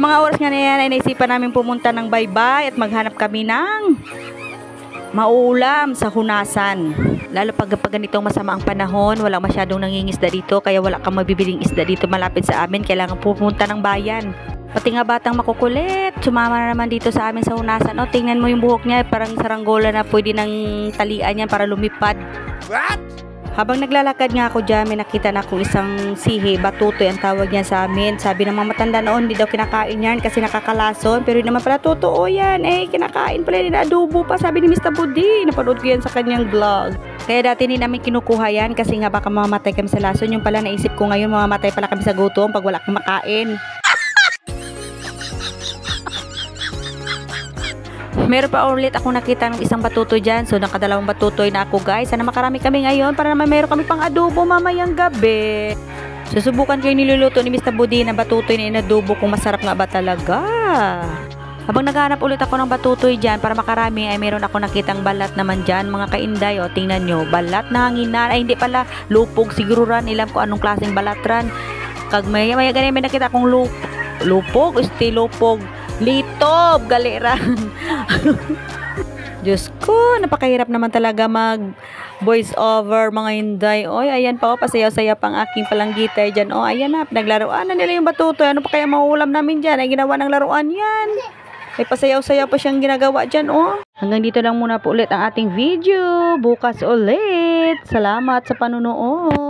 mga oras nga na yan ay naisipan namin pumunta ng baybay at maghanap kami ng maulam sa Hunasan. Lalo pag ganitong masama ang panahon, wala masyadong nangingisda dito, kaya wala kang mabibiling isda dito malapit sa amin. Kailangan pupunta ng bayan. Pati nga batang makukulit, sumama na naman dito sa amin sa Hunasan. O, tingnan mo yung buhok niya, parang saranggola na pwede ng talian yan para lumipad. What? Habang naglalakad nga ako dyan, may nakita na akong isang sihi, batutoy ang tawag niya sa amin. Sabi ng mga matanda noon, hindi daw kinakain yan kasi nakakalason. Pero naman pala totoo yan. Kinakain pala, adobo pa, sabi ni Mr. Budi. Napanood ko yan sa kanyang vlog. Kaya dati din namin kinukuha yan kasi nga baka mamamatay kami sa lason. Yung pala naisip ko ngayon, mamamatay pala kami sa gutom pag wala kang makain. Meron pa ulit ako nakita ng isang batutoy dyan. So, nakadalawang batutoy na ako, guys. Sana makarami kami ngayon para naman meron kami pang adobo mamayang gabi. Susubukan ko yung niluluto ni Mr. Budi na batutoy na inadobo kung masarap nga ba talaga. Habang naghahanap ulit ako ng batutoy dyan para makarami, ay meron ako nakitang balat naman dyan. Mga kainday, o tingnan nyo. Balat na hanginan. Ay, hindi pala. Lupog. Siguro ran. Ilam ko anong klaseng balat ran. Kag may ganyan may nakita akong lupog. Lupog. Litob, galiran. Diyos ko, napakahirap naman talaga mag voice over mga hinday. Oy, ayan pa, pasayaw-sayaw pang aking palanggitay dyan. O, ayan na, pinaglaruan na nila yung batutoy. Ano pa kaya mauulam namin dyan? Ay, ginawa ng laruan yan. Ay, pasayaw-sayaw pa siyang ginagawa dyan, o. Hanggang dito lang muna po ulit ang ating video. Bukas ulit. Salamat sa panunood.